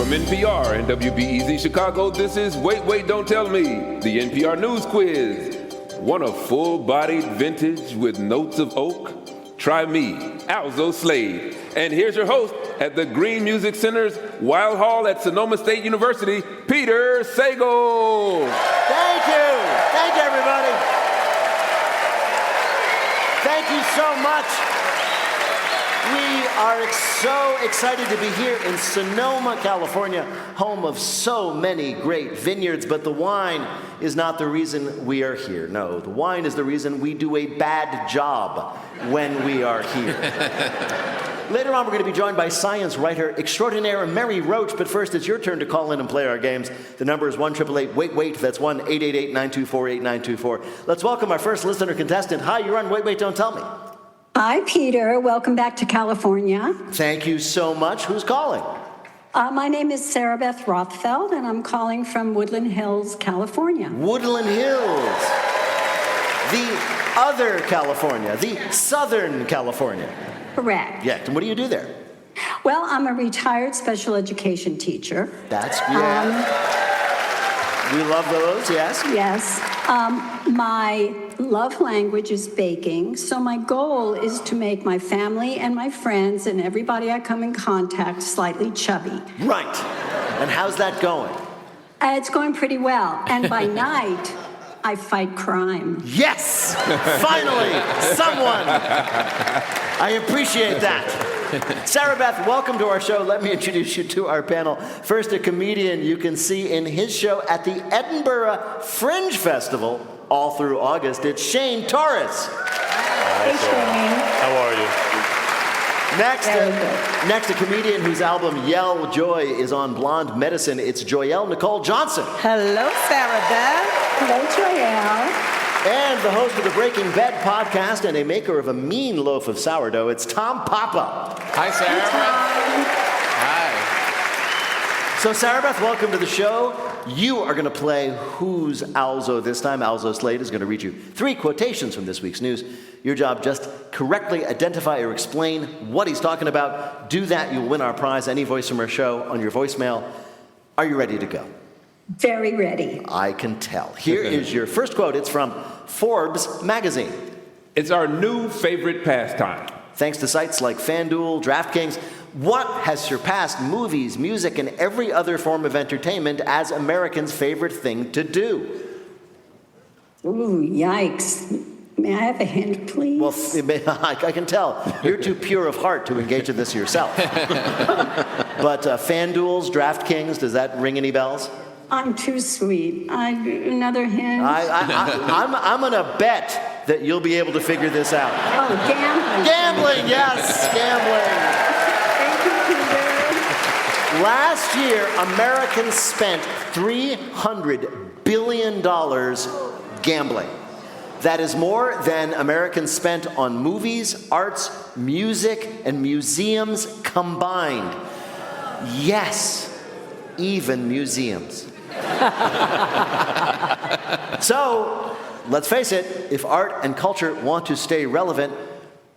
From NPR and WBEZ Chicago, this is Wait, Wait, Don't Tell Me, the NPR News Quiz. Want a full-bodied vintage with notes of oak? Try me, Alzo Slade. And here's your host at the Green Music Center's Wild Hall at Sonoma State University, Peter Sagal. Thank you. Thank you, everybody. Thank you so much. We are so excited to be here in Sonoma, California, home of so many great vineyards, but the wine is not the reason we are here. No, the wine is the reason we do a bad job when we are here. Later on, we're going to be joined by science writer extraordinaire Mary Roach, but first, it's your turn to call in and play our games. The number is 1-888-WAIT-WAIT. That's 1-888-924-8924. Let's welcome our first listener contestant. Hi, you're on Wait, Wait, Don't Tell Me. Hi, Peter. Welcome back to California. Thank you so much. Who's calling? My name is Sarah Beth Rothfeld, and I'm calling from Woodland Hills, California. Woodland Hills. The other California, the Southern California. Correct. Yeah, and what do you do there? Well, I'm a retired special education teacher. That's good. We love those, yes? Yes. My love language is baking, so my goal is to make my family and my friends and everybody I come in contact slightly chubby. Right. And how's that going? It's going pretty well. And by night, I fight crime. Yes! Finally, someone! I appreciate that. Sarah Beth, welcome to our show. Let me introduce you to our panel. First, a comedian you can see in his show at the Edinburgh Fringe Festival all through August. It's Shane Torres. Hey, Shane. How are you? Next, a comedian whose album Yell Joy is on Blonde Medicine. It's Joyelle Nicole Johnson. Hello, Sarah Beth. Hello, Joyelle. And the host of the Breaking Bed podcast and a maker of a mean loaf of sourdough, it's Tom Papa. Hi, Sarah. Hi. So, Sarah Beth, welcome to the show. You are going to play Who's Alzo this time. Alzo Slade is going to read you 3 quotations from this week's news. Your job, just correctly identify or explain what he's talking about. Do that, you'll win our prize, any voice from our show, on your voicemail. Are you ready to go? Very ready. I can tell. Here is your first quote. It's from Forbes magazine. It's our new favorite pastime. Thanks to sites like FanDuel, DraftKings, what has surpassed movies, music, and every other form of entertainment as Americans' favorite thing to do? Ooh, yikes. May I have a hint, please? Well, I can tell. You're too pure of heart to engage in this yourself. But FanDuel's, DraftKings, does that ring any bells? I'm too sweet. Another hint? I'm going to bet that you'll be able to figure this out. Oh, gambling. Gambling, yes, gambling. Thank you, Peter. Last year, Americans spent $300 billion gambling. That is more than Americans spent on movies, arts, music, and museums combined. Yes, even museums. So, let's face it, if art and culture want to stay relevant,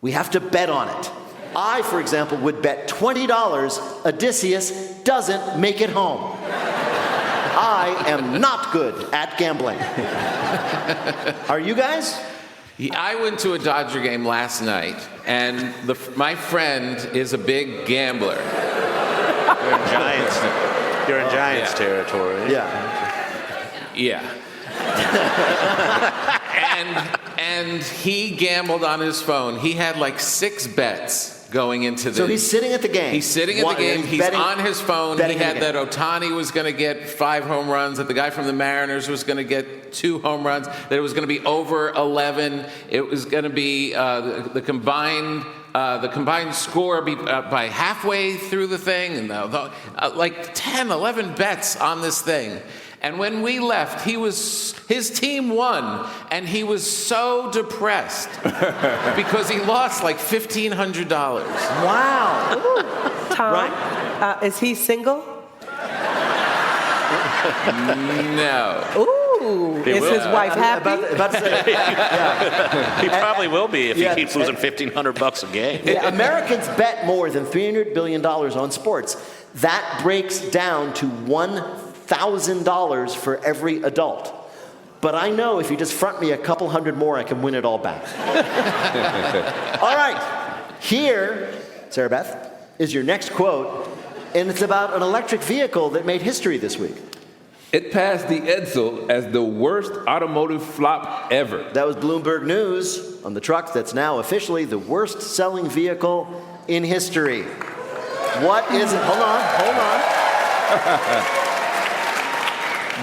we have to bet on it. I, for example, would bet $20 Odysseus doesn't make it home. I am not good at gambling. Are you guys? I went to a Dodger game last night, and my friend is a big gambler. You're in Giants territory. Yeah. Yeah. and he gambled on his phone. He had like 6 bets going into the... So he's sitting at the game. He's sitting at the game. He's betting, on his phone. He had that Ohtani was going to get 5 home runs, that the guy from the Mariners was going to get 2 home runs, that it was going to be over 11. It was going to be the combined score by halfway through the thing, and like 10, 11 bets on this thing. And when we left, his team won, and he was so depressed because he lost like $1,500. Wow. Ooh, Tom, Right? Is he single? No. Ooh. Ooh, He is will. his wife happy? About to say, yeah. He probably will be if he Yeah. keeps losing $1,500 a game. Yeah, Americans bet more than $300 billion on sports. That breaks down to $1,000 for every adult. But I know if you just front me a couple hundred more, I can win it all back. All right, here, Sarah Beth, is your next quote, and it's about an electric vehicle that made history this week. It passed the Edsel as the worst automotive flop ever. That was Bloomberg News on the truck that's now officially the worst-selling vehicle in history. What is it? Hold on.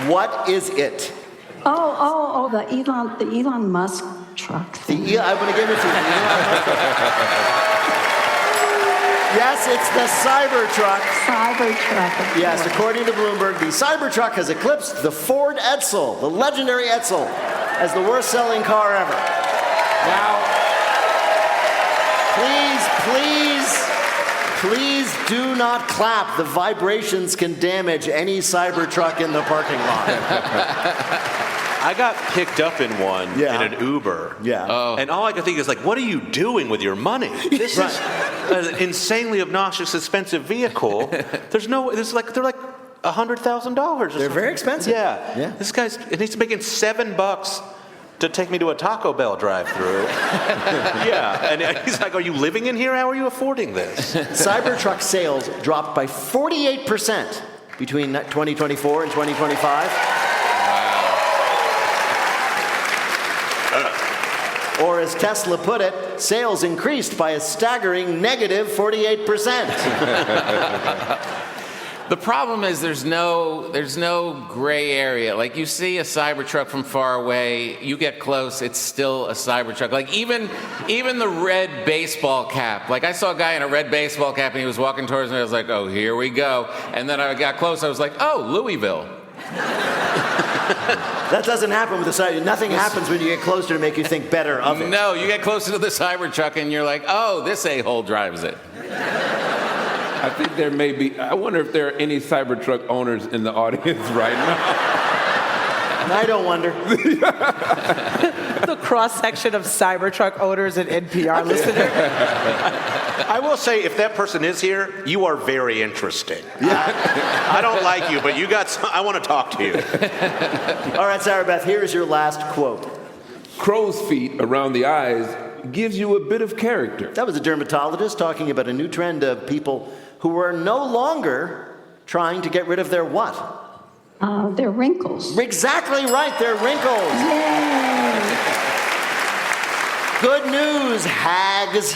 What is it? Oh, the Elon Musk truck. I'm going to give it to you. Yes, it's the Cybertruck. Cybertruck. of Yes, course. according to Bloomberg, the Cybertruck has eclipsed the Ford Edsel, the legendary Edsel, as the worst-selling car ever. Now, please do not clap. The vibrations can damage any Cybertruck in the parking lot. I got picked up in one in an Uber. Yeah. Oh. And all I could think is like, what are you doing with your money? This is an insanely obnoxious, expensive vehicle. They're like $100,000. They're very expensive. Yeah. This guy's, and he's making $7 to take me to a Taco Bell drive-through. Yeah, and he's like, are you living in here? How are you affording this? Cybertruck sales dropped by 48% between 2024 and 2025. Or as Tesla put it, sales increased by a staggering negative 48%. The problem is there's no gray area. Like you see a Cybertruck from far away, you get close, it's still a Cybertruck. Like even the red baseball cap. Like I saw a guy in a red baseball cap and he was walking towards me. I was like, oh, here we go. And then I got close. I was like, oh, Louisville. That doesn't happen with the Cybertruck. Nothing happens when you get closer to make you think better of it. No, you get closer to the Cybertruck and you're like, oh, this a-hole drives it. I think there may be, I wonder if there are any Cybertruck owners in the audience right now. And I don't wonder. The cross-section of Cybertruck owners and NPR listeners. I will say, if that person is here, you are very interesting. Yeah. I don't like you, but I want to talk to you. All right, Sarah Beth, here is your last quote. Crow's feet around the eyes gives you a bit of character. That was a dermatologist talking about a new trend of people who are no longer trying to get rid of their what? They're wrinkles. Exactly right, they're wrinkles. Yay! Good news, hags.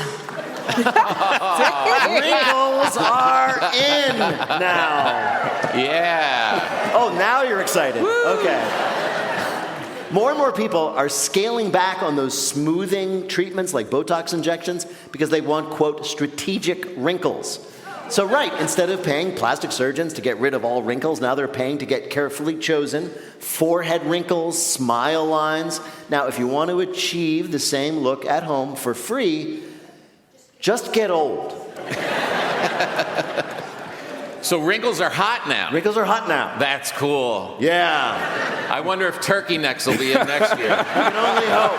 Wrinkles are in now. Yeah. Oh, now you're excited. Okay. More and more people are scaling back on those smoothing treatments like Botox injections because they want, quote, strategic wrinkles. So right, instead of paying plastic surgeons to get rid of all wrinkles, now they're paying to get carefully chosen forehead wrinkles, smile lines. Now, if you want to achieve the same look at home for free, just get old. So wrinkles are hot now. Wrinkles are hot now. That's cool. Yeah. I wonder if turkey necks will be in next year. You can only hope.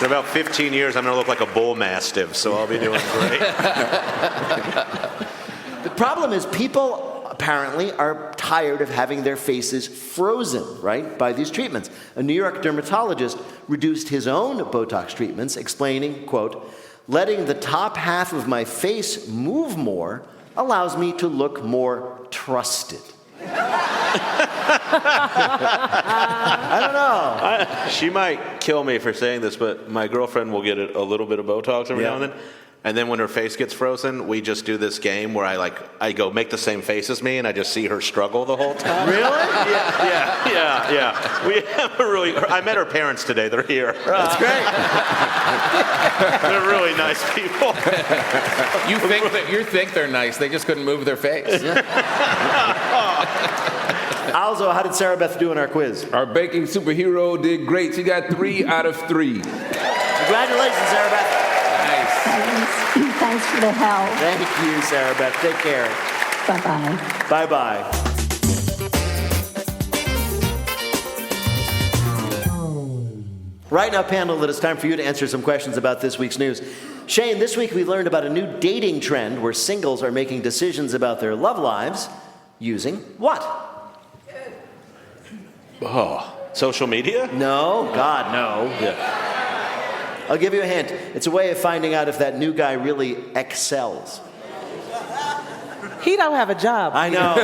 In about 15 years, I'm going to look like a bull mastiff, so I'll be doing great. The problem is people apparently are tired of having their faces frozen, right, by these treatments. A New York dermatologist reduced his own Botox treatments, explaining, quote, letting the top half of my face move more allows me to look more trusted. I don't know. She might kill me for saying this, but my girlfriend will get a little bit of Botox every now and then. And then when her face gets frozen, we just do this game where I go make the same face as me, and I just see her struggle the whole time. Really? Yeah. We have I met her parents today. They're here. That's great. They're really nice people. You think they're nice. They just couldn't move their face. Also, how did Sarah Beth do in our quiz? Our baking superhero did great. She got 3 out of 3. Congratulations, Sarah Beth. Nice. Thanks for the help. Thank you, Sarah Beth. Take care. Bye-bye. Bye-bye. Right now, panel, it's time for you to answer some questions about this week's news. Shane, this week we learned about a new dating trend where singles are making decisions about their love lives using what? Oh, social media? No, God, no. Yeah. I'll give you a hint. It's a way of finding out if that new guy really excels. He don't have a job. I know.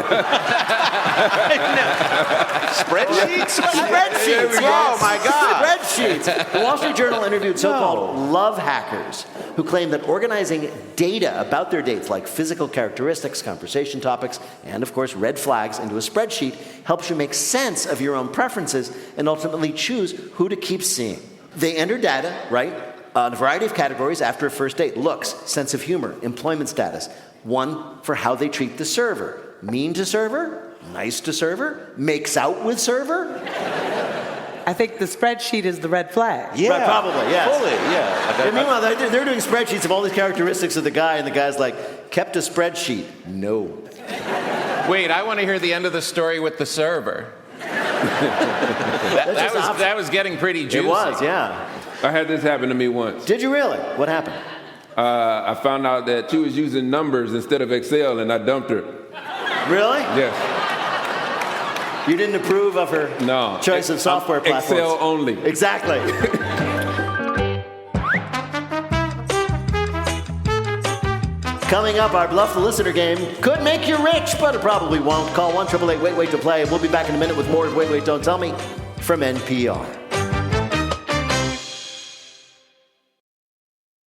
Spreadsheets? Spreadsheets, Oh, my God. Spreadsheets. The Wall Street Journal interviewed so-called love hackers who claim that organizing data about their dates, like physical characteristics, conversation topics, and, of course, red flags into a spreadsheet helps you make sense of your own preferences and ultimately choose who to keep seeing. They enter data, right, on a variety of categories after a first date. Looks, sense of humor, employment status. One for how they treat the server. Mean to server, nice to server, makes out with server. I think the spreadsheet is the red flag. Yeah. Right, probably, yes. Fully, yeah. And meanwhile, they're doing spreadsheets of all these characteristics of the guy, and the guy's like, kept a spreadsheet. No. Wait, I want to hear the end of the story with the server. that was getting pretty juicy. It was, yeah. I had this happen to me once. Did you really? What happened? I found out that she was using numbers instead of Excel, and I dumped her. Really? Yes. You didn't approve of her choice of software platforms? Excel only. Exactly. Coming up, our Bluff the Listener game could make you rich, but it probably won't. Call 1-888-WAIT-WAIT to play. We'll be back in a minute with more of Wait, Wait, Don't Tell Me from NPR.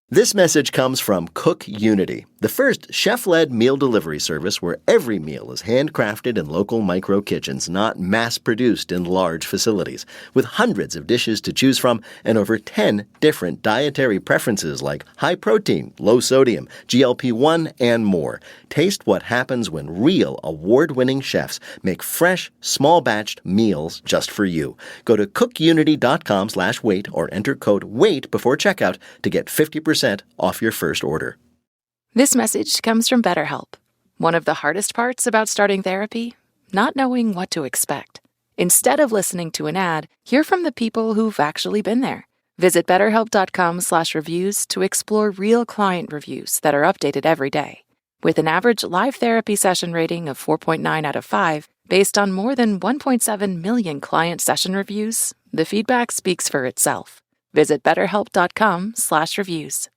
This message comes from Cook Unity, the first chef-led meal delivery service where every meal is handcrafted in local micro kitchens, not mass-produced in large facilities. With hundreds of dishes to choose from and over 10 different dietary preferences like high protein, low sodium, GLP-1, and more. Taste what happens when real award-winning chefs make fresh, small-batched meals just for you. Go to cookunity.com/wait or enter code WAIT before checkout to get 50% off your first order. This message comes from BetterHelp. One of the hardest parts about starting therapy? Not knowing what to expect. Instead of listening to an ad, hear from the people who've actually been there. Visit betterhelp.com/reviews to explore real client reviews that are updated every day. With an average live therapy session rating of 4.9 out of 5, based on more than 1.7 million client session reviews, the feedback speaks for itself. Visit betterhelp.com/reviews.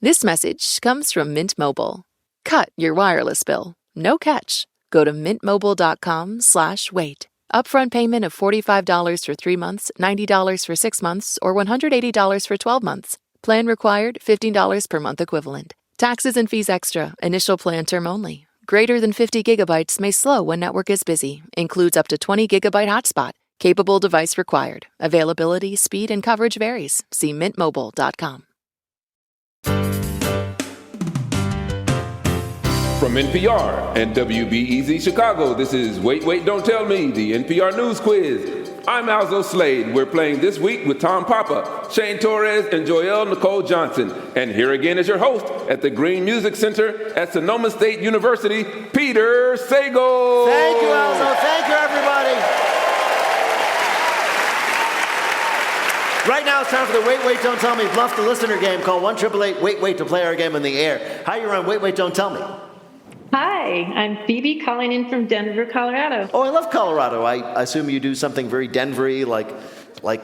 This message comes from Mint Mobile. Cut your wireless bill. No catch. Go to mintmobile.com/wait. Upfront payment of $45 for 3 months, $90 for 6 months, or $180 for 12 months. Plan required, $15 per month equivalent. Taxes and fees extra. Initial plan term only. Greater than 50 gigabytes may slow when network is busy. Includes up to 20 gigabyte hotspot. Capable device required. Availability, speed, and coverage varies. See mintmobile.com. From NPR and WBEZ Chicago, this is Wait, Wait, Don't Tell Me, the NPR News Quiz. I'm Alzo Slade. We're playing this week with Tom Papa, Shane Torres, and Joyelle Nicole Johnson. And here again is your host at the Green Music Center at Sonoma State University, Peter Sagal. Thank you, Alzo. Thank you, everybody. Right now, it's time for the Wait, Wait, Don't Tell Me Bluff the Listener game. Call 1-888-WAIT-WAIT to play our game on the air. Hi, you're on Wait, Wait, Don't Tell Me. Hi, I'm Phoebe calling in from Denver, Colorado. Oh, I love Colorado. I assume you do something very Denver-y, like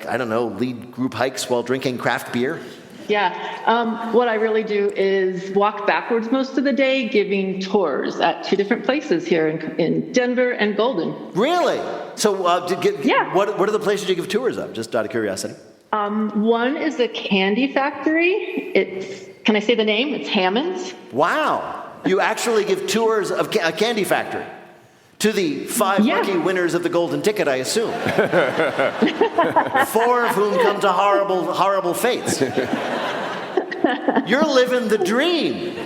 I don't know, lead group hikes while drinking craft beer? Yeah, what I really do is walk backwards most of the day, giving tours at 2 different places here in Denver and Golden. Really? So Yeah. What are the places you give tours of, just out of curiosity? One is a candy factory. Can I say the name? It's Hammond's. Wow. You actually give tours of a candy factory to the 5 lucky winners of the golden ticket, I assume. 4 of whom come to horrible, horrible fates. You're living the dream.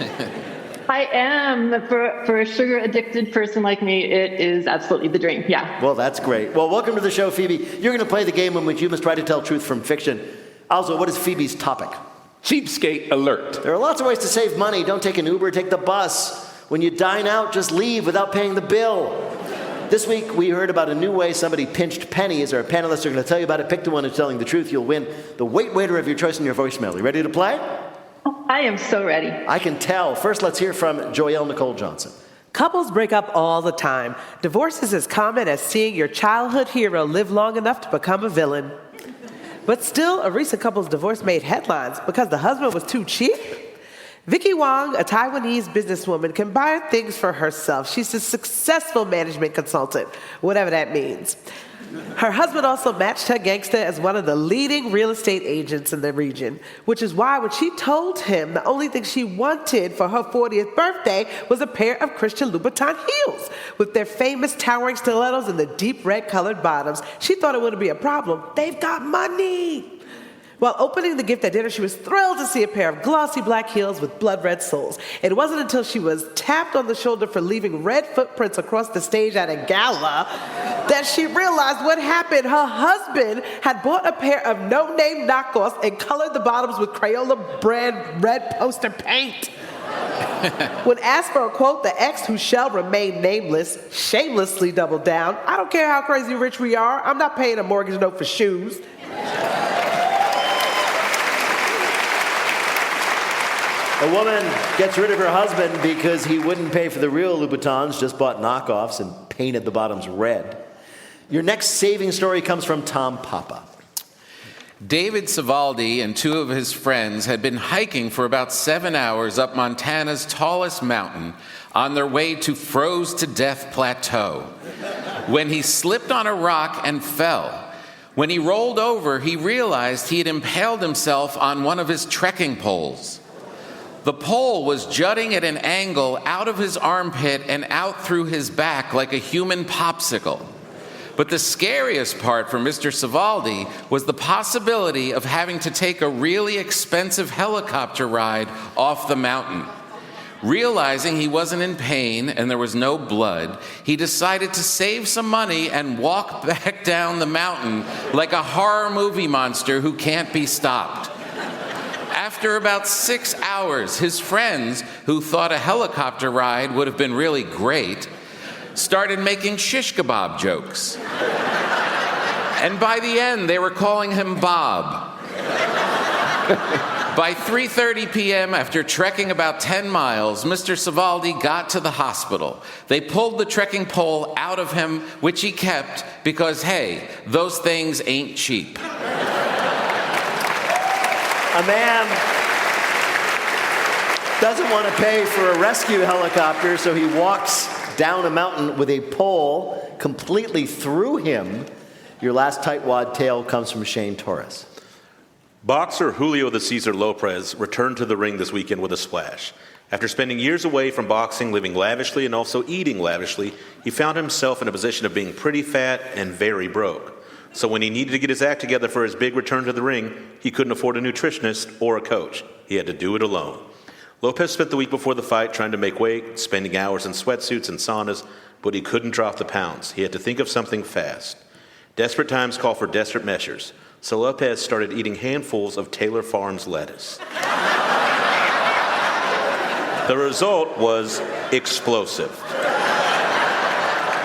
I am. For a sugar-addicted person like me, it is absolutely the dream, yeah. Well, that's great. Well, welcome to the show, Phoebe. You're going to play the game in which you must try to tell truth from fiction. Also, what is Phoebe's topic? Cheapskate alert. There are lots of ways to save money. Don't take an Uber, take the bus. When you dine out, just leave without paying the bill. This week, we heard about a new way somebody pinched pennies. Our panelists are going to tell you about it. Pick the one who's telling the truth. You'll win the Wait Waiter of your choice in your voicemail. You ready to play? I am so ready. I can tell. First, let's hear from Joyelle Nicole Johnson. Couples break up all the time. Divorce is as common as seeing your childhood hero live long enough to become a villain. But still, a recent couple's divorce made headlines because the husband was too cheap. Vicky Wong, a Taiwanese businesswoman, can buy things for herself. She's a successful management consultant, whatever that means. Her husband also matched her gangster as one of the leading real estate agents in the region, which is why when she told him the only thing she wanted for her 40th birthday was a pair of Christian Louboutin heels with their famous towering stilettos and the deep red colored bottoms, she thought it wouldn't be a problem. They've got money. While opening the gift at dinner, she was thrilled to see a pair of glossy black heels with blood red soles. It wasn't until she was tapped on the shoulder for leaving red footprints across the stage at a gala that she realized what happened. Her husband had bought a pair of no-name knockoffs and colored the bottoms with Crayola brand red poster paint. When asked for a quote, the ex, who shall remain nameless, shamelessly doubled down. "I don't care how crazy rich we are. I'm not paying a mortgage note for shoes." A woman gets rid of her husband because he wouldn't pay for the real Louboutins, just bought knockoffs and painted the bottoms red. Your next saving story comes from Tom Papa. David Savaldi and two of his friends had been hiking for about 7 hours up Montana's tallest mountain on their way to froze-to-death plateau when he slipped on a rock and fell. When he rolled over, he realized he had impaled himself on one of his trekking poles. The pole was jutting at an angle out of his armpit and out through his back like a human popsicle. But the scariest part for Mr. Savaldi was the possibility of having to take a really expensive helicopter ride off the mountain. Realizing he wasn't in pain and there was no blood, he decided to save some money and walk back down the mountain like a horror movie monster who can't be stopped. After about 6 hours, his friends, who thought a helicopter ride would have been really great, started making shish kebab jokes. And by the end, they were calling him Bob. By 3:30 p.m., after trekking about 10 miles, Mr. Savaldi got to the hospital. They pulled the trekking pole out of him, which he kept because, hey, those things ain't cheap. A man doesn't want to pay for a rescue helicopter, so he walks down a mountain with a pole completely through him. Your last tightwad tale comes from Shane Torres. Boxer Julio the Cesar Lopez returned to the ring this weekend with a splash. After spending years away from boxing, living lavishly and also eating lavishly, he found himself in a position of being pretty fat and very broke. So when he needed to get his act together for his big return to the ring, he couldn't afford a nutritionist or a coach. He had to do it alone. Lopez spent the week before the fight trying to make weight, spending hours in sweatsuits and saunas, but he couldn't drop the pounds. He had to think of something fast. Desperate times call for desperate measures, so Lopez started eating handfuls of Taylor Farms lettuce. The result was explosive.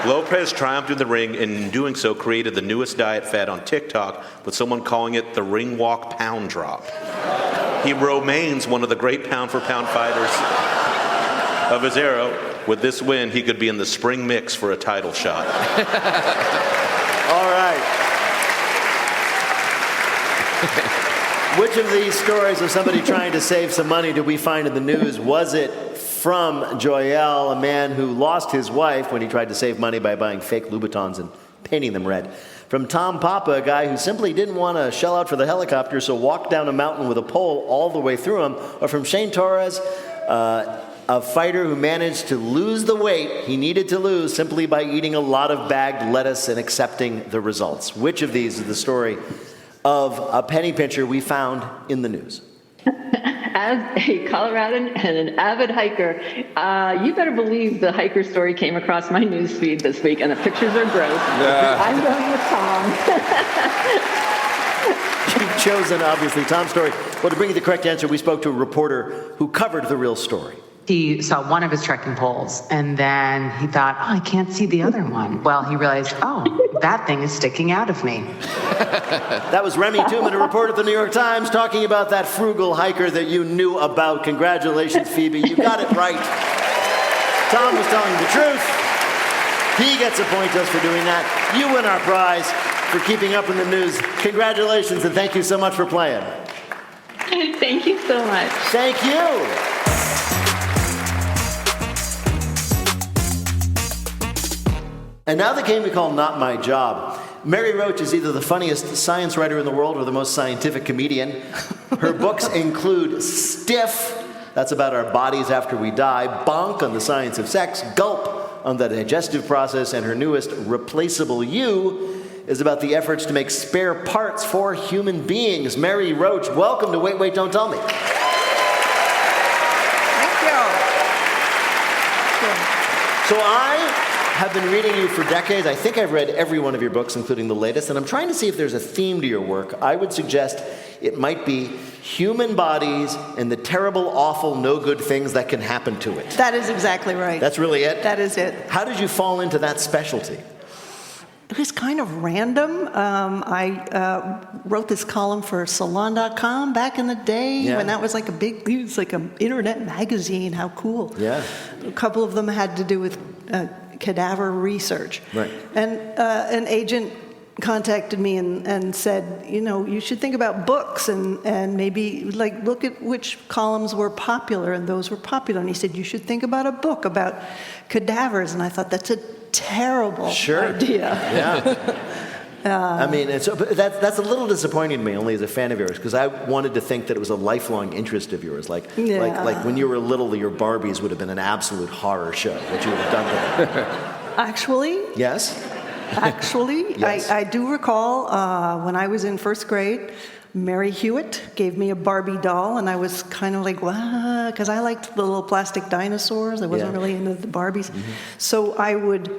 Lopez triumphed in the ring, and in doing so created the newest diet fad on TikTok, with someone calling it the ring walk pound drop. He remains one of the great pound-for-pound fighters of his era. With this win, he could be in the spring mix for a title shot. All right. Which of these stories of somebody trying to save some money did we find in the news? Was it from Joyelle, a man who lost his wife when he tried to save money by buying fake Louboutins and painting them red? From Tom Papa, a guy who simply didn't want to shell out for the helicopter, so walked down a mountain with a pole all the way through him? Or from Shane Torres, a fighter who managed to lose the weight he needed to lose simply by eating a lot of bagged lettuce and accepting the results? Which of these is the story of a penny pincher we found in the news? As a Coloradan and an avid hiker, you better believe the hiker story came across my news feed this week, and the pictures are gross. I'm going with Tom. You've chosen, obviously, Tom's story. Well, to bring you the correct answer, we spoke to a reporter who covered the real story. he saw one of his trekking poles, and then he thought, oh, I can't see the other one. Well, he realized, oh, that thing is sticking out of me. That was Remy Tooman, a reporter at the New York Times, talking about that frugal hiker that you knew about. Congratulations, Phoebe. You got it right. Tom was telling the truth. He gets a point just for doing that. You win our prize for keeping up in the news. Congratulations, and thank you so much for playing. Thank you so much. Thank you. And now the game we call Not My Job. Mary Roach is either the funniest science writer in the world or the most scientific comedian. Her books include Stiff, that's about our bodies after we die, Bonk on the science of sex, Gulp on the digestive process, and her newest, Replaceable You, is about the efforts to make spare parts for human beings. Mary Roach, welcome to Wait, Wait, Don't Tell Me. Thank you. So I have been reading you for decades. I think I've read every one of your books, including the latest, and I'm trying to see if there's a theme to your work. I would suggest it might be human bodies and the terrible, awful, no good things that can happen to it. That is exactly right. That's really it? That is it. How did you fall into that specialty? It was kind of random. I wrote this column for Salon.com back in the day when that was like it was like an internet magazine. How cool. Yeah. A couple of them had to do with cadaver research. Right. And an agent contacted me and said, you know, you should think about books and maybe like look at which columns were popular, and those were popular. And he said, you should think about a book about cadavers. And I thought, that's a terrible idea. Yeah. I mean, that's a little disappointing to me, only as a fan of yours, because I wanted to think that it was a lifelong interest of yours. Like when you were little, your Barbies would have been an absolute horror show, what you would have done to them. Actually? Yes? Actually, yes. I do recall when I was in first grade, Mary Hewitt gave me a Barbie doll, and I was kind of like, wow, because I liked the little plastic dinosaurs. I wasn't really into the Barbies. Mm-hmm. So I would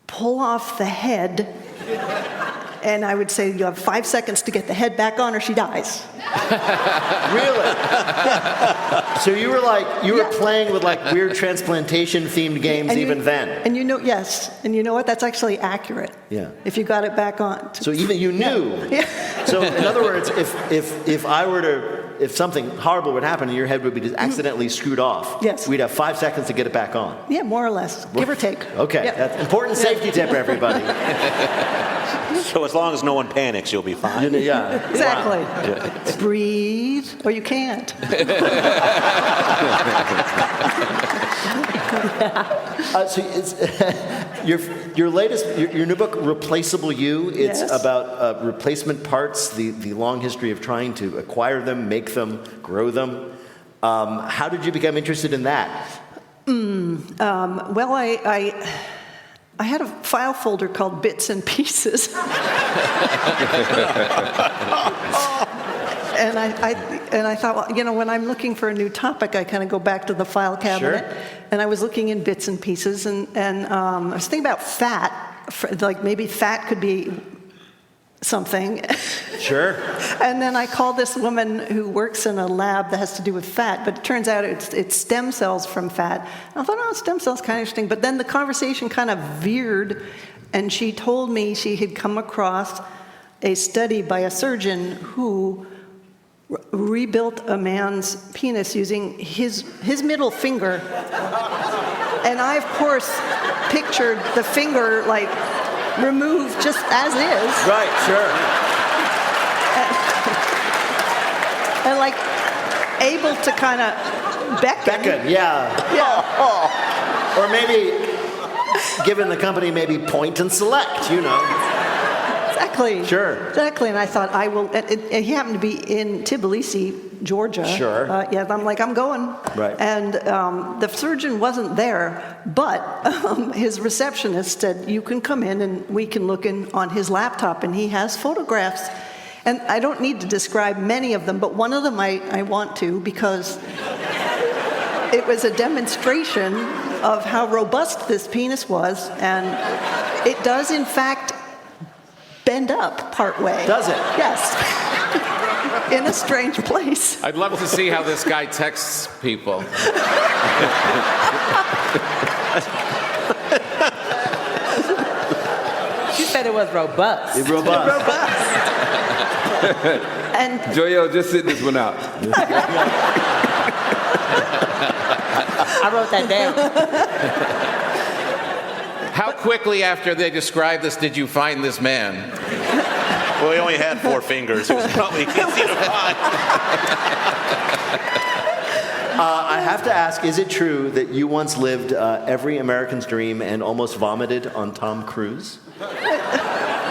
pull off the head, and I would say, you have 5 seconds to get the head back on or she dies. Really? So you were playing with like weird transplantation-themed games then? And you know, yes. And you know what? That's actually accurate. Yeah. If you got it back on. So even you knew. Yeah. So in other words, if something horrible would happen and your head would be just accidentally screwed off, we'd have 5 seconds to get it back on. Yeah, more or less, give or take. Okay, that's important safety tip, everybody. So as long as no one panics, you'll be fine. Yeah, exactly. Wow. Yeah. Breathe, or you can't. So it's, your latest, your new book, Replaceable You, it's about replacement parts, the long history of trying to acquire them, make them, grow them. How did you become interested in that? Well, I had a file folder called Bits and Pieces. And I thought, well, you know, when I'm looking for a new topic, I kind of go back to the file cabinet. Sure. And I was looking in Bits and Pieces, and I was thinking about fat. Like maybe fat could be something. Sure. And then I called this woman who works in a lab that has to do with fat, but it turns out it's stem cells from fat. And I thought, oh, stem cells kind of interesting. But then the conversation kind of veered, and she told me she had come across a study by a surgeon who rebuilt a man's penis using his middle finger. And I, of course, pictured the finger like removed just as is. Right, sure. And like able to kind of beckon. Yeah. Or maybe, given the company, maybe point and select, you know. Exactly. Sure. Exactly. And I thought, I will. And he happened to be in Tbilisi, Georgia. Sure. I'm like, I'm going. Right. And the surgeon wasn't there, but his receptionist said, you can come in and we can look in on his laptop, and he has photographs. And I don't need to describe many of them, but one of them I want to, because it was a demonstration of how robust this penis was, and it does, in fact, bend up partway. Does it? Yes. in a strange place. I'd love to see how this guy texts people. She said it was robust. It's robust. And Joyelle, just sit this one out. I wrote that down. How quickly after they described this did you find this man? Well, he only had 4 fingers. It was probably easy to find. I have to ask, is it true that you once lived every American's dream and almost vomited on Tom Cruise?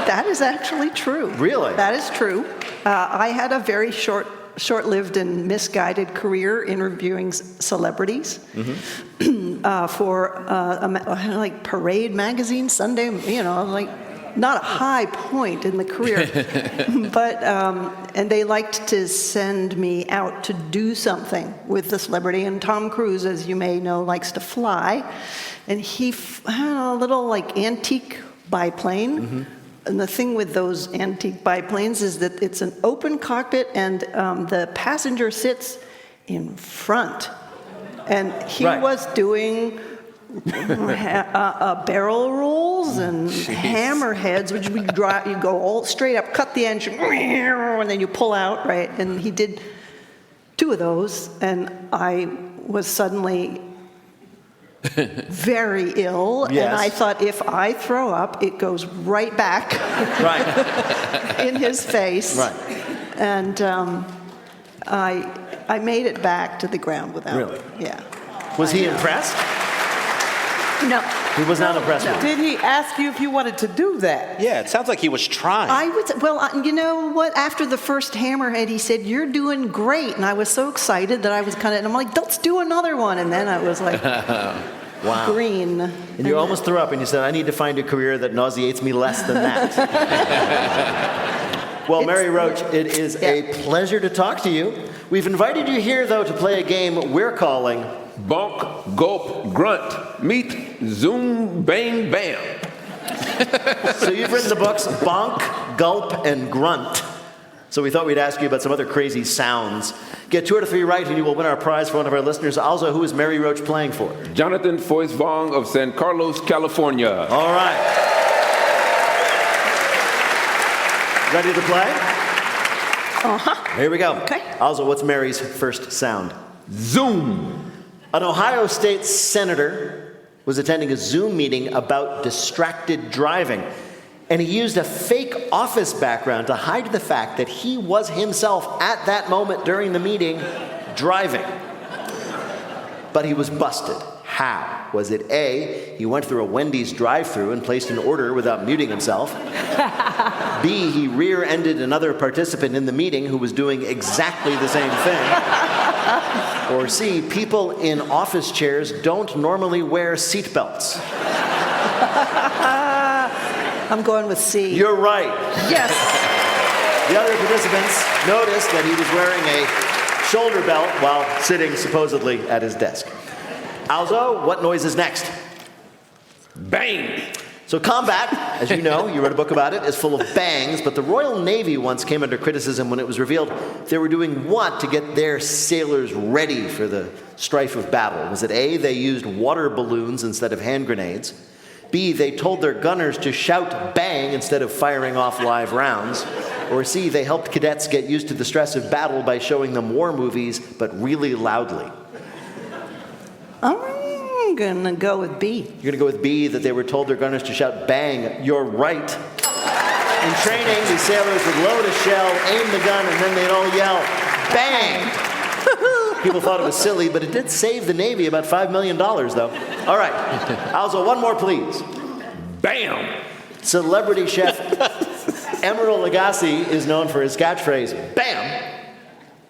that is actually true. Really? That is true. I had a very short-lived and misguided career interviewing celebrities for like Parade magazine, Sunday, like not a high point in the career. But, and they liked to send me out to do something with the celebrity. And Tom Cruise, as you may know, likes to fly. And he had a little like antique biplane. And the thing with those antique biplanes is that it's an open cockpit and the passenger sits in front. And he was doing barrel rolls and hammerheads, which you go all straight up, cut the engine, and then you pull out, right? And he did 2 of those, and I was suddenly very ill, and I thought if I throw up, it goes right back in his face. Right. And I made it back to the ground without. Really? Yeah. Was he impressed? No. He was not impressed with Did he ask you if you wanted to do that? Yeah, it sounds like he was trying. You know what? After the first hammerhead, he said, "You're doing great," and I was so excited that I was and I'm like, "Let's do another one," and then I was like, wow. Green. And you almost threw up, and you said, "I need to find a career that nauseates me less than that." Well, Mary Roach, it is a pleasure to talk to you. We've invited you here, though, to play a game we're calling Bonk, Gulp, Grunt, Meet, Zoom, Bang, Bam. So you've written the books Bonk, Gulp, and Grunt. So we thought we'd ask you about some other crazy sounds. Get 2 out of 3 right, and you will win our prize for one of our listeners. Also, who is Mary Roach playing for? Jonathan Foisvong of San Carlos, California. All right. Ready to play? Here we go. Okay. Also, what's Mary's first sound? Zoom. An Ohio State senator was attending a Zoom meeting about distracted driving, and he used a fake office background to hide the fact that he was himself at that moment during the meeting driving. But he was busted. How? Was it A, he went through a Wendy's drive-thru and placed an order without muting himself? B, he rear-ended another participant in the meeting who was doing exactly the same thing? Or C, people in office chairs don't normally wear seatbelts? I'm going with C. You're right. Yes. The other participants noticed that he was wearing a shoulder belt while sitting supposedly at his desk. Alzo, what noise is next? Bang. So combat, as you know, you wrote a book about it, is full of bangs, but the Royal Navy once came under criticism when it was revealed they were doing what to get their sailors ready for the strife of battle? Was it A, they used water balloons instead of hand grenades? B, they told their gunners to shout bang instead of firing off live rounds? Or C, they helped cadets get used to the stress of battle by showing them war movies, but really loudly? I'm going to go with B. You're going to go with B, that they were told their gunners to shout bang. You're right. In training, the sailors would load a shell, aim the gun, and then they'd all yell, bang! People thought it was silly, but it did save the Navy about $5 million, though. All right. Alzo, one more, please. Bam! Celebrity chef Emeril Lagasse is known for his catchphrase, bam,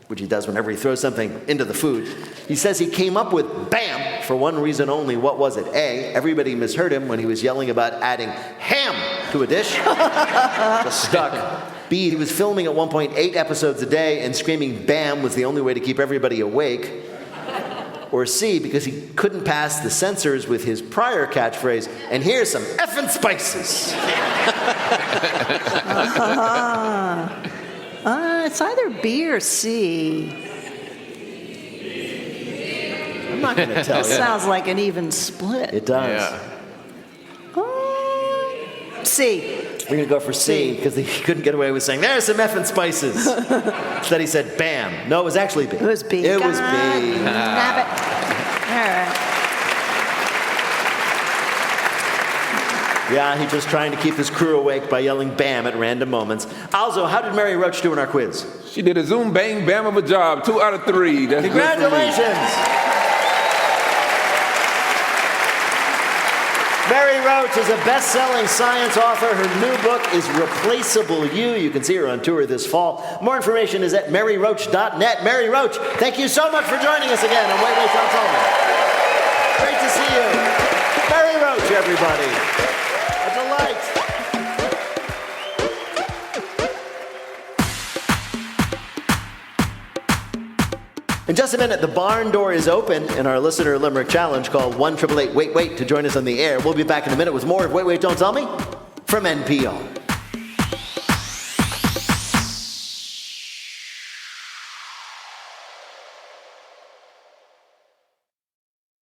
which he does whenever he throws something into the food. He says he came up with bam for one reason only. What was it? A, everybody misheard him when he was yelling about adding ham to a dish. Just stuck. B, he was filming at one point 8 episodes a day, and screaming bam was the only way to keep everybody awake. Or C, because he couldn't pass the censors with his prior catchphrase, and here's some effing spices. It's either B or C. I'm not going to tell you. Sounds like an even split. It does. Yeah. C. We're going to go for C because he couldn't get away with saying, there's some effing spices. Instead he said, bam. No, it was actually B. It was B. It was B. Nab it. All right. Yeah, he's just trying to keep his crew awake by yelling bam at random moments. Also, how did Mary Roach do in our quiz? She did a zoom bang bam of a job, 2 out of 3. That's good for me. Congratulations! Mary Roach is a best-selling science author. Her new book is Replaceable You. You can see her on tour this fall. More information is at maryroach.net. Mary Roach, thank you so much for joining us again on Wait, Wait, Don't Tell Me. Great to see you. Mary Roach, everybody. A delight. In just a minute, the barn door is open in our listener limerick challenge called 1-888-WAIT-WAIT to join us on the air. We'll be back in a minute with more of Wait, Wait, Don't Tell Me from NPR.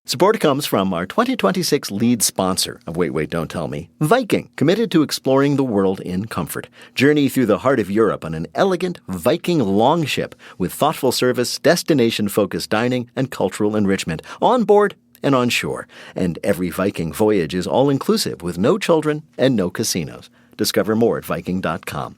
Support comes from our 2026 lead sponsor of Wait, Wait, Don't Tell Me, Viking, committed to exploring the world in comfort. Journey through the heart of Europe on an elegant Viking longship with thoughtful service, destination-focused dining, and cultural enrichment, on board and on shore. And every Viking voyage is all-inclusive with no children and no casinos. Discover more at Viking.com.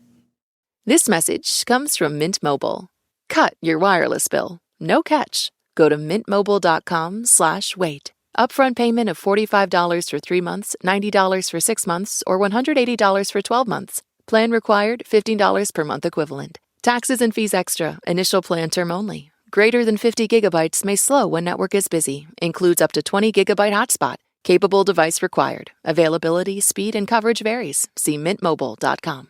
This message comes from Mint Mobile. Cut your wireless bill. No catch. Go to mintmobile.com/wait. Upfront payment of $45 for 3 months, $90 for 6 months, or $180 for 12 months. Plan required, $15 per month equivalent. Taxes and fees extra. Initial plan term only. Greater than 50 gigabytes may slow when network is busy. Includes up to 20 gigabyte hotspot. Capable device required. Availability, speed, and coverage varies. See mintmobile.com.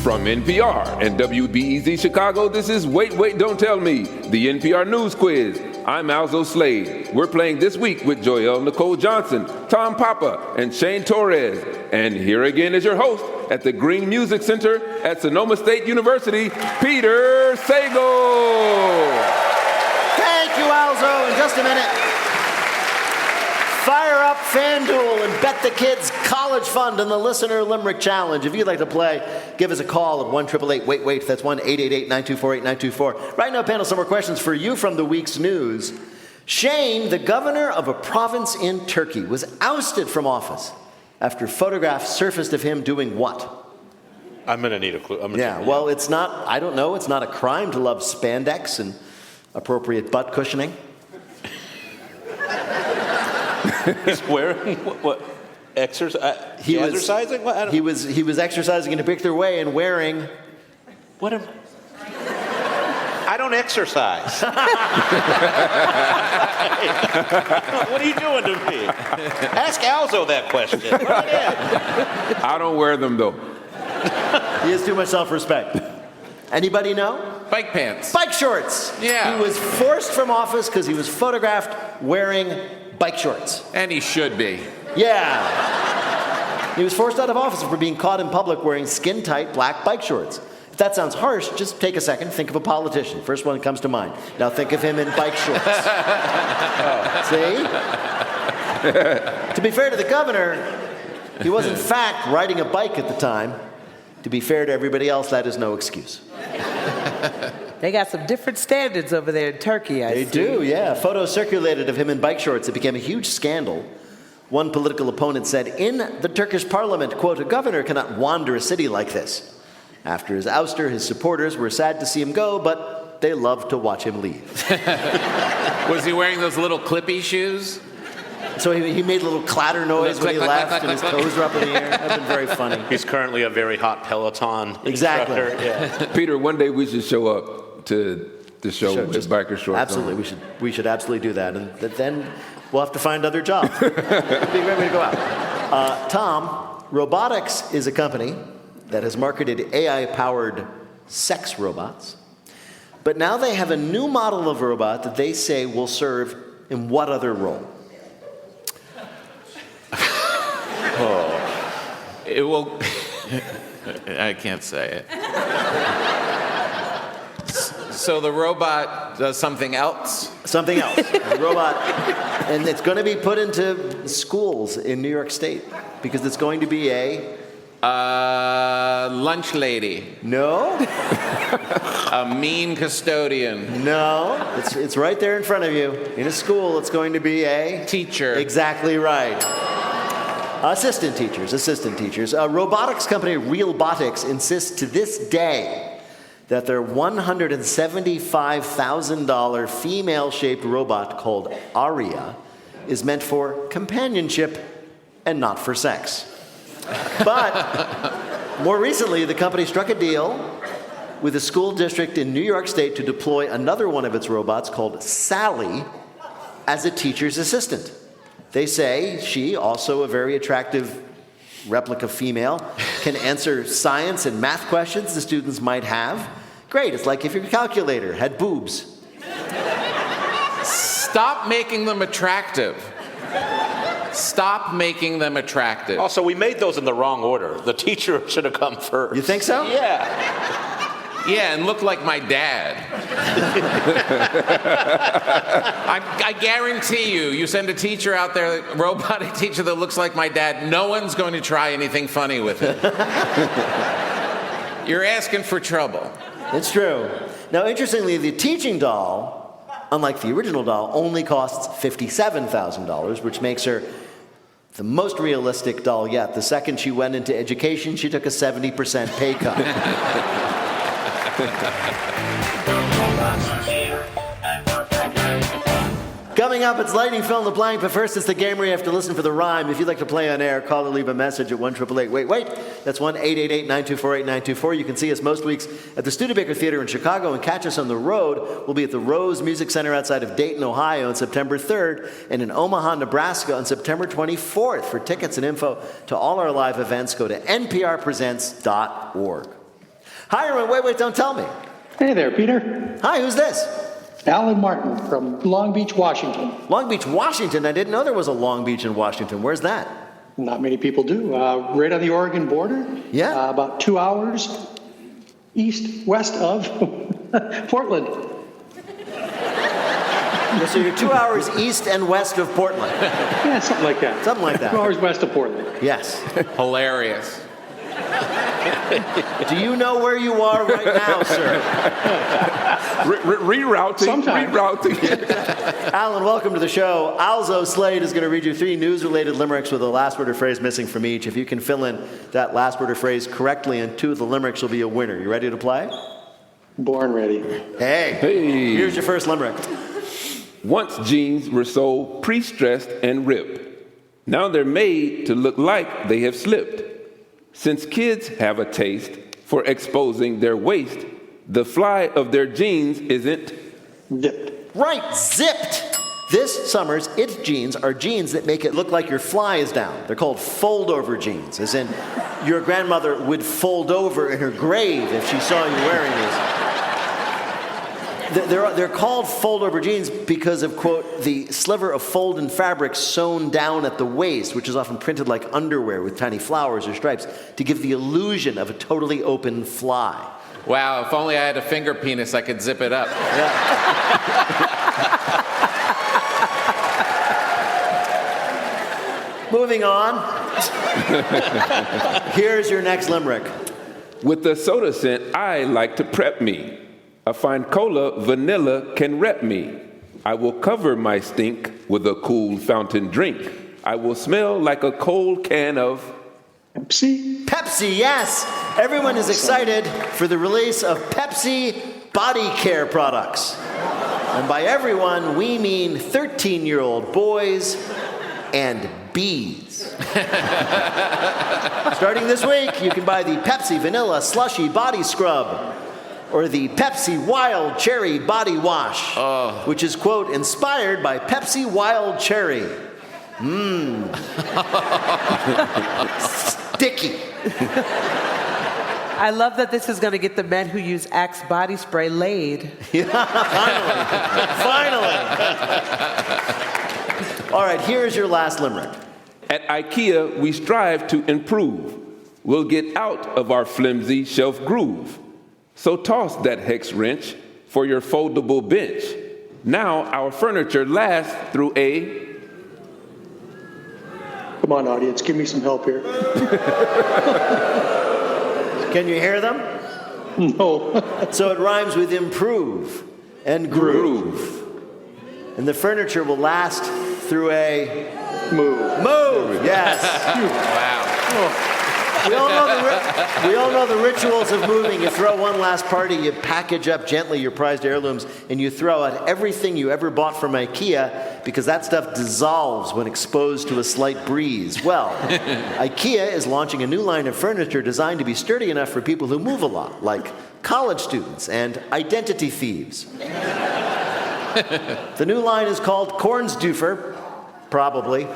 From NPR and WBEZ Chicago, this is Wait, Wait, Don't Tell Me, the NPR News Quiz. I'm Alzo Slade. We're playing this week with Joyelle Nicole Johnson, Tom Papa, and Shane Torres. And here again is your host at the Green Music Center at Sonoma State University, Peter Sagal. Thank you, Alzo. In just a minute, fire up FanDuel and bet the kids' college fund in the Listener Limerick Challenge. If you'd like to play, give us a call at 1-888-WAIT-WAIT. That's 1-888-924-8924. Right now, panel, some more questions for you from the week's news. Shane, the governor of a province in Turkey, was ousted from office after photographs surfaced of him doing what? I'm going to need a clue. Well, it's not, I don't know, it's not a crime to love spandex and appropriate butt cushioning. He's wearing what? Exercising? What? He was exercising in a particular way and wearing. I don't exercise. What are you doing to me? Ask Alzo that question. I don't wear them, though. He has too much self-respect. Anybody know? Bike pants. Bike shorts. Yeah. He was forced from office because he was photographed wearing bike shorts. And he should be. Yeah. He was forced out of office for being caught in public wearing skin-tight black bike shorts. If that sounds harsh, just take a second, think of a politician. First one that comes to mind. Now think of him in bike shorts. See? To be fair to the governor, he was in fact riding a bike at the time. To be fair to everybody else, that is no excuse. They got some different standards over there in Turkey, I see. They do, yeah. Photos circulated of him in bike shorts. It became a huge scandal. One political opponent said, in the Turkish parliament, quote, a governor cannot wander a city like this. After his ouster, his supporters were sad to see him go, but they loved to watch him leave. Was he wearing those little clippy shoes? So he made a little clatter noise when he left, and his toes were up in the air. That's been very funny. He's currently a very hot Peloton Exactly. instructor. Yeah. Peter, one day we should show up to the show with biker shorts Absolutely, on. we should absolutely do that, and then we'll have to find other jobs. Be ready to go out. Tom, Robotics is a company that has marketed AI-powered sex robots, but now they have a new model of robot that they say will serve in what other role? It will. I can't say it. So the robot does something else? Something else. The robot. And it's going to be put into schools in New York State because it's going to be a... lunch lady. No. A mean custodian. No. It's right there in front of you. In a school, it's going to be a... Teacher. Exactly right. Assistant teachers. Robotics company Realbotics insists to this day that their $175,000 female-shaped robot called Aria is meant for companionship and not for sex. But more recently, the company struck a deal with a school district in New York State to deploy another one of its robots called Sally as a teacher's assistant. They say she, also a very attractive replica female, can answer science and math questions the students might have. Great, it's like if your calculator had boobs. Stop making them attractive. Stop making them attractive. Also, we made those in the wrong order. The teacher should have come first. You think so? Yeah. Yeah, and look like my dad. I guarantee you send a teacher out there, a robotic teacher that looks like my dad, no one's going to try anything funny with it. You're asking for trouble. It's true. Now, interestingly, the teaching doll, unlike the original doll, only costs $57,000, which makes her the most realistic doll yet. The second she went into education, she took a 70% pay cut. Coming up, it's Lightning Fill in the Blank, but first it's the game where you have to listen for the rhyme. If you'd like to play on air, call or leave a message at 1-888-WAIT-WAIT. That's 1-888-924-8924. You can see us most weeks at the Studebaker Theater in Chicago and catch us on the road. We'll be at the Rose Music Center outside of Dayton, Ohio on September 3rd and in Omaha, Nebraska on September 24th. For tickets and info to all our live events, go to nprpresents.org. Hi, everyone. Wait, don't tell me. Hey there, Peter. Hi, who's this? Alan Martin from Long Beach, Washington. Long Beach, Washington? I didn't know there was a Long Beach in Washington. Where's that? Not many people do. Right on the Oregon border. Yeah. About 2 hours west of Portland. So you're 2 hours east and west of Portland. Yeah, something like that. 2 hours west of Portland. Yes. Hilarious. Do you know where you are right now, sir? Rerouting. Sometimes. Rerouting. Alan, welcome to the show. Alzo Slade is going to read you 3 news-related limericks with a last word or phrase missing from each. If you can fill in that last word or phrase correctly in 2 of the limericks, you'll be a winner. You ready to play? Born ready. Hey. Here's your first limerick. Once jeans were so pre-stressed and ripped. Now they're made to look like they have slipped. Since kids have a taste for exposing their waist, the fly of their jeans isn't zipped. Right, zipped. This summer's it jeans are jeans that make it look like your fly is down. They're called fold-over jeans, as in your grandmother would fold over in her grave if she saw you wearing these. They're called fold-over jeans because of, quote, the sliver of folded fabric sewn down at the waist, which is often printed like underwear with tiny flowers or stripes, to give the illusion of a totally open fly. Wow, if only I had a finger penis, I could zip it up. Yeah. Moving on. Here's your next limerick. With the soda scent, I like to prep me. A fine cola vanilla can rep me. I will cover my stink with a cool fountain drink. I will smell like a cold can of Pepsi. Pepsi, yes. Everyone is excited for the release of Pepsi body care products. And by everyone, we mean 13-year-old boys and bees. Starting this week, you can buy the Pepsi Vanilla Slushy Body Scrub or the Pepsi Wild Cherry Body Wash, which is, quote, inspired by Pepsi Wild Cherry. Sticky. I love that this is going to get the men who use Axe body spray laid. Finally. All right, here's your last limerick. At IKEA, we strive to improve. We'll get out of our flimsy shelf groove. So toss that hex wrench for your foldable bench. Now our furniture lasts through a... Come on, audience, give me some help here. Can you hear them? No. So it rhymes with improve and groove. And the furniture will last through a... Move, yes. Wow. We all know the rituals of moving. You throw one last party, you package up gently your prized heirlooms, and you throw out everything you ever bought from IKEA because that stuff dissolves when exposed to a slight breeze. Well, IKEA is launching a new line of furniture designed to be sturdy enough for people who move a lot, like college students and identity thieves. The new line is called Kornsdoofer, probably.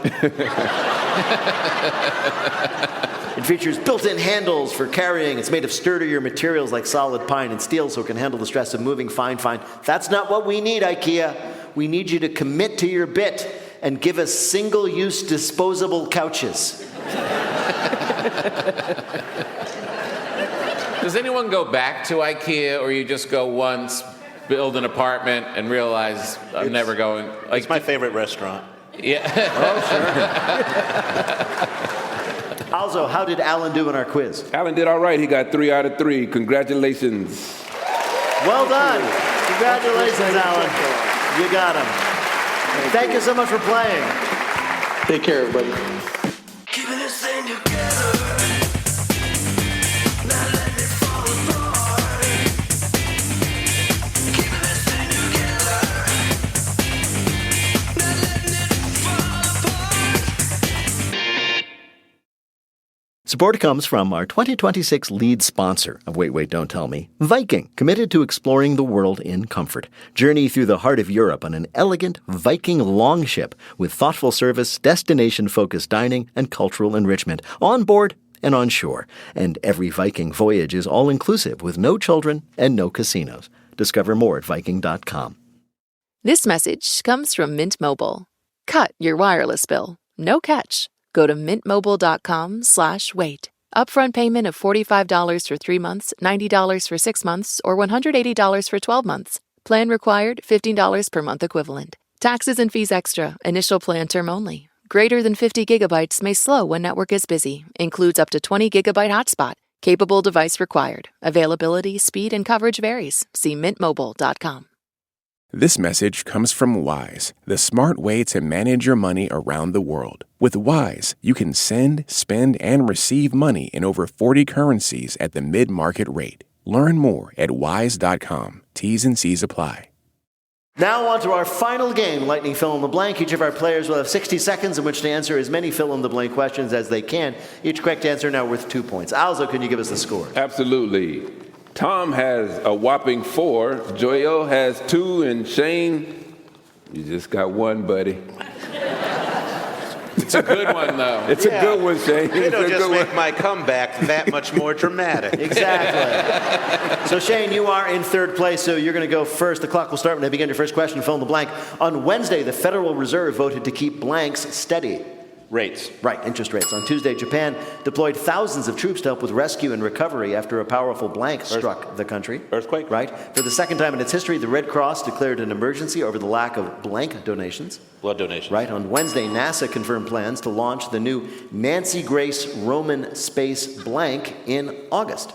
It features built-in handles for carrying. It's made of sturdier materials like solid pine and steel so it can handle the stress of moving. Fine. That's not what we need, IKEA. We need you to commit to your bit and give us single-use disposable couches. Does anyone go back to IKEA, or you just go once, build an apartment, and realize I'm never going? Like, it's my favorite restaurant. Yeah. Oh, sure. Also, how did Alan do in our quiz? Alan did all right. He got 3 out of 3. Congratulations. Well done. Congratulations, Alan. You got him. Thank you so much for playing. Take care, everybody. Keeping this thing together. Not letting it fall apart. Keeping this thing together. Not letting it fall apart. Support comes from our 2026 lead sponsor of Wait, Don't Tell Me, Viking, committed to exploring the world in comfort. Journey through the heart of Europe on an elegant Viking longship with thoughtful service, destination-focused dining, and cultural enrichment, on board and on shore. And every Viking voyage is all-inclusive with no children and no casinos. Discover more at Viking.com. This message comes from Mint Mobile. Cut your wireless bill. No catch. Go to mintmobile.com/wait. Upfront payment of $45 for 3 months, $90 for 6 months, or $180 for 12 months. Plan required, $15 per month equivalent. Taxes and fees extra. Initial plan term only. Greater than 50 gigabytes may slow when network is busy. Includes up to 20 gigabyte hotspot. Capable device required. Availability, speed, and coverage varies. See mintmobile.com. This message comes from Wise, the smart way to manage your money around the world. With Wise, you can send, spend, and receive money in over 40 currencies at the mid-market rate. Learn more at wise.com. T's and C's apply. Now on to our final game, Lightning Fill in the Blank. Each of our players will have 60 seconds in which to answer as many fill-in-the-blank questions as they can. Each correct answer now worth 2 points. Alzo, can you give us the score? Absolutely. Tom has a whopping 4. Joyelle has 2. And Shane, you just got 1, buddy. It's a good one, though. It's a good one, Shane. It'll just make my comeback that much more dramatic. Exactly. So, Shane, you are in third place, so you're going to go first. The clock will start when I begin your first question. Fill in the blank. On Wednesday, the Federal Reserve voted to keep blanks steady. Rates. Right, interest rates. On Tuesday, Japan deployed thousands of troops to help with rescue and recovery after a powerful blank struck the country. Earthquake. Right. For the second time in its history, the Red Cross declared an emergency over the lack of blank donations. Blood donations. Right. On Wednesday, NASA confirmed plans to launch the new Nancy Grace Roman Space Blank in August.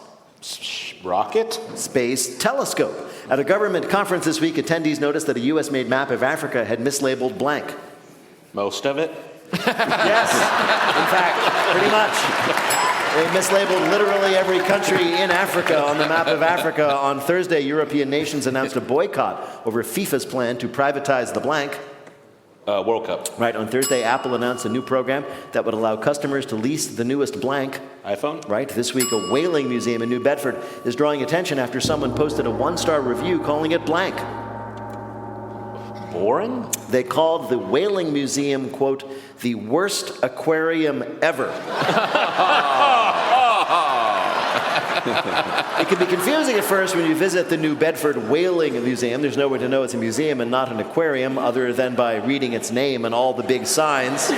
Rocket? Space Telescope. At a government conference this week, attendees noticed that a U.S.-made map of Africa had mislabeled blank. Most of it? Yes, in fact, pretty much. They mislabeled literally every country in Africa on the map of Africa. On Thursday, European nations announced a boycott over FIFA's plan to privatize the blank. World Cup. Right, on Thursday, Apple announced a new program that would allow customers to lease the newest blank. iPhone? Right, this week, a whaling museum in New Bedford is drawing attention after someone posted a 1-star review calling it blank. Boring? They called the whaling museum, quote, the worst aquarium ever. It can be confusing at first when you visit the New Bedford Whaling Museum. There's no way to know it's a museum and not an aquarium other than by reading its name and all the big signs.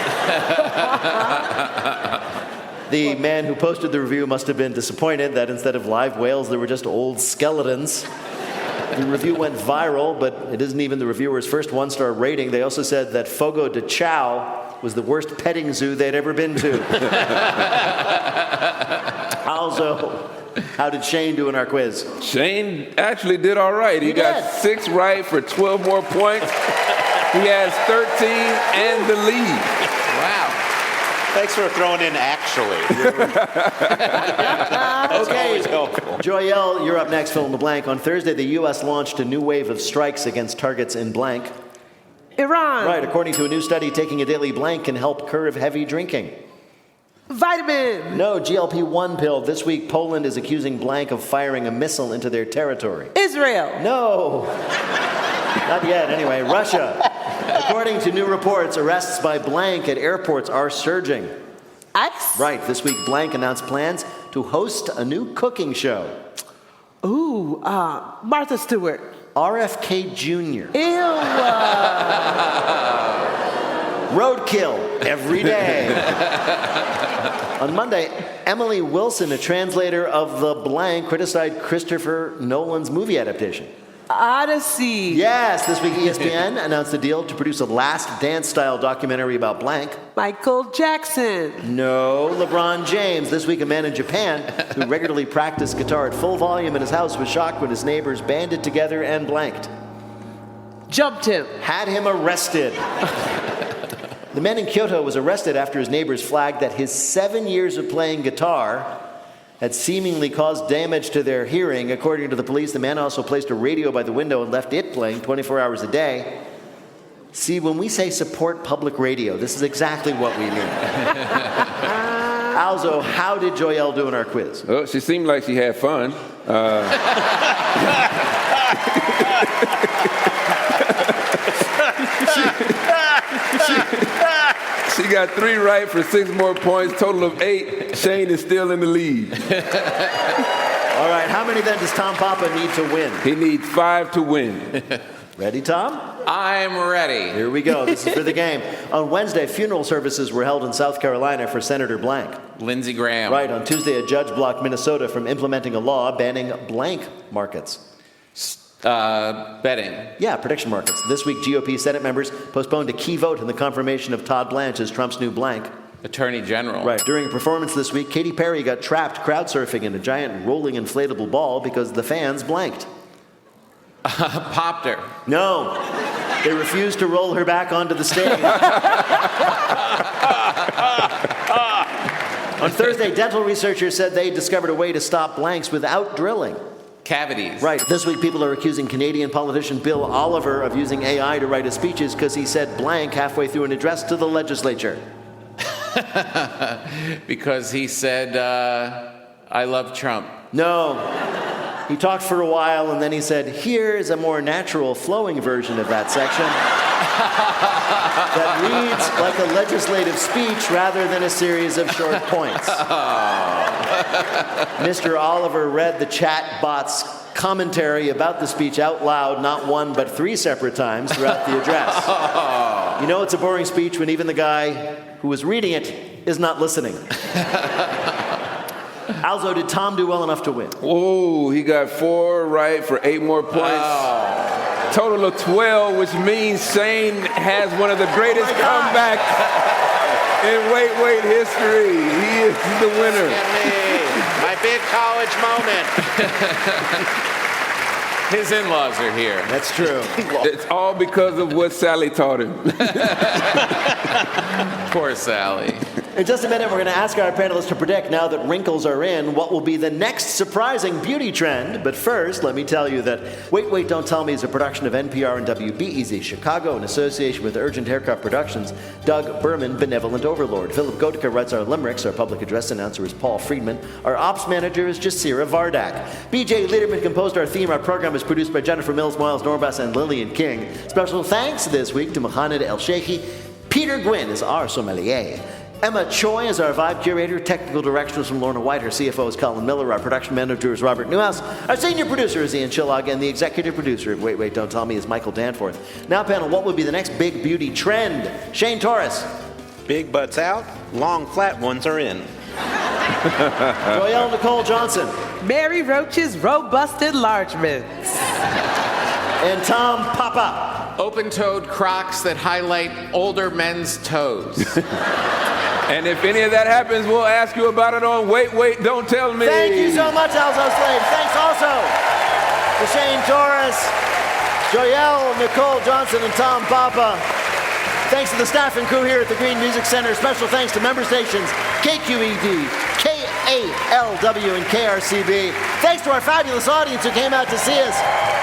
The man who posted the review must have been disappointed that instead of live whales, there were just old skeletons. The review went viral, but it isn't even the reviewer's first one-star rating. They also said that Fogo de Chao was the worst petting zoo they'd ever been to. Also, how did Shane do in our quiz? Shane actually did all right. He got 6 right for 12 more points. He has 13 and the lead. Wow. Thanks for throwing in actually. That's always helpful. Joyelle, you're up next, fill in the blank. On Thursday, the U.S. launched a new wave of strikes against targets in blank. Iran. Right, according to a new study, taking a daily blank can help curb heavy drinking. Vitamin. No, GLP-1 pill. This week, Poland is accusing blank of firing a missile into their territory. Israel. No. Not yet, anyway. Russia. According to new reports, arrests by blank at airports are surging. ICE? Right, this week blank announced plans to host a new cooking show. Ooh, Martha Stewart. RFK Jr. Ew. Roadkill every day. On Monday, Emily Wilson, a translator of the blank, criticized Christopher Nolan's movie adaptation. Odyssey. Yes, this week ESPN announced a deal to produce a Last Dance-style documentary about blank. Michael Jackson. No, LeBron James. This week a man in Japan who regularly practiced guitar at full volume in his house was shocked when his neighbors banded together and blanked. Jumped him. Had him arrested. The man in Kyoto was arrested after his neighbors flagged that his 7 years of playing guitar had seemingly caused damage to their hearing. According to the police, the man also placed a radio by the window and left it playing 24 hours a day. See, when we say support public radio, this is exactly what we mean. Alzo, how did Joyelle do in our quiz? Well, she seemed like she had fun. She got 3 right for 6 more points, total of 8. Shane is still in the lead. All right, how many then does Tom Papa need to win? He needs 5 to win. Ready, Tom? I'm ready. Here we go. This is for the game. On Wednesday, funeral services were held in South Carolina for Senator Blank. Lindsey Graham. Right. On Tuesday, a judge blocked Minnesota from implementing a law banning blank markets. Betting. Yeah, prediction markets. This week, GOP Senate members postponed a key vote in the confirmation of Todd Blanche as Trump's new blank. Attorney General. Right. During a performance this week, Katy Perry got trapped crowd surfing in a giant rolling inflatable ball because the fans blanked. Popped her. No. They refused to roll her back onto the stage. On Thursday, dental researchers said they discovered a way to stop blanks without drilling. Cavities. Right. This week, people are accusing Canadian politician Bill Oliver of using AI to write his speeches because he said blank halfway through an address to the legislature. Because he said, I love Trump. No. He talked for a while and then he said, here's a more natural flowing version of that section that reads like a legislative speech rather than a series of short points. Mr. Oliver read the chat bot's commentary about the speech out loud, not 1 but 3 separate times throughout the address. You know it's a boring speech when even the guy who was reading it is not listening. Alzo, did Tom do well enough to win? Oh, he got 4 right for 8 more points. Oh. Total of 12, which means Shane has one of the greatest comebacks in Wait history. He is the winner. My big college moment. His in-laws are here. That's true. It's all because of what Sally taught him. Poor Sally. In just a minute, we're going to ask our panelists to predict, now that wrinkles are in, what will be the next surprising beauty trend. But first, let me tell you that Wait, Don't Tell Me is a production of NPR and WBEZ Chicago in association with Urgent Haircut Productions. Doug Berman, Benevolent Overlord. Philip Gotica writes our limericks. Our public address announcer is Paul Friedman. Our ops manager is Jasira Vardak. BJ Liederman composed our theme. Our program is produced by Jennifer Mills, Miles Norbass, and Lillian King. Special thanks this week to Mohamed El Sheikhi. Peter Gwynn is our sommelier. Emma Choi is our vibe curator. Technical direction is from Lorna White. Our CFO is Colin Miller. Our production manager is Robert Newhouse. Our senior producer is Ian Chillog. And the executive producer of Wait, Don't Tell Me is Michael Danforth. Now, panel, what would be the next big beauty trend? Shane Torres. Big butts out, long flat ones are in. Joyelle Nicole Johnson. Mary Roach's robust enlargements. And Tom Papa. Open-toed Crocs that highlight older men's toes. And if any of that happens, we'll ask you about it on Wait, Wait, Don't Tell Me. Thank you so much, Alzo Slade. Thanks also to Shane Torres, Joyelle Nicole Johnson, and Tom Papa. Thanks to the staff and crew here at the Green Music Center. Special thanks to member stations KQED, KALW, and KRCB. Thanks to our fabulous audience who came out to see us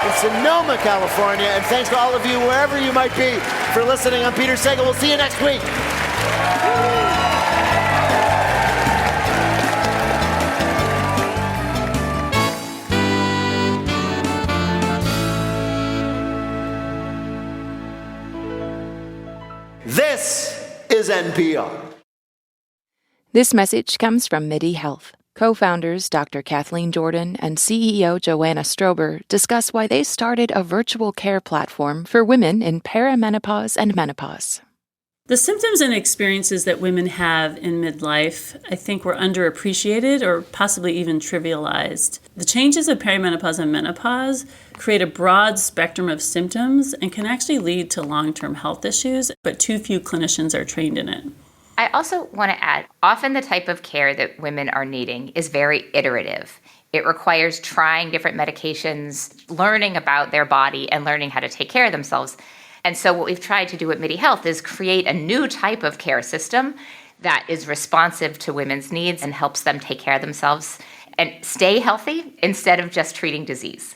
in Sonoma, California. And thanks to all of you, wherever you might be, for listening. I'm Peter Sagal. We'll see you next week. This is NPR. This message comes from MIDI Health. Co-founders Dr. Kathleen Jordan and CEO Joanna Strober discuss why they started a virtual care platform for women in perimenopause and menopause. The symptoms and experiences that women have in midlife, I think, were underappreciated or possibly even trivialized. The changes of perimenopause and menopause create a broad spectrum of symptoms and can actually lead to long-term health issues, but too few clinicians are trained in it. I also want to add, often the type of care that women are needing is very iterative. It requires trying different medications, learning about their body, and learning how to take care of themselves. And so what we've tried to do at MIDI Health is create a new type of care system that is responsive to women's needs and helps them take care of themselves and stay healthy instead of just treating disease.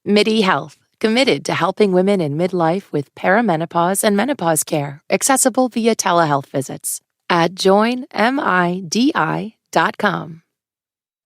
MIDI Health, committed to helping women in midlife with perimenopause and menopause care, accessible via telehealth visits at joinmidi.com.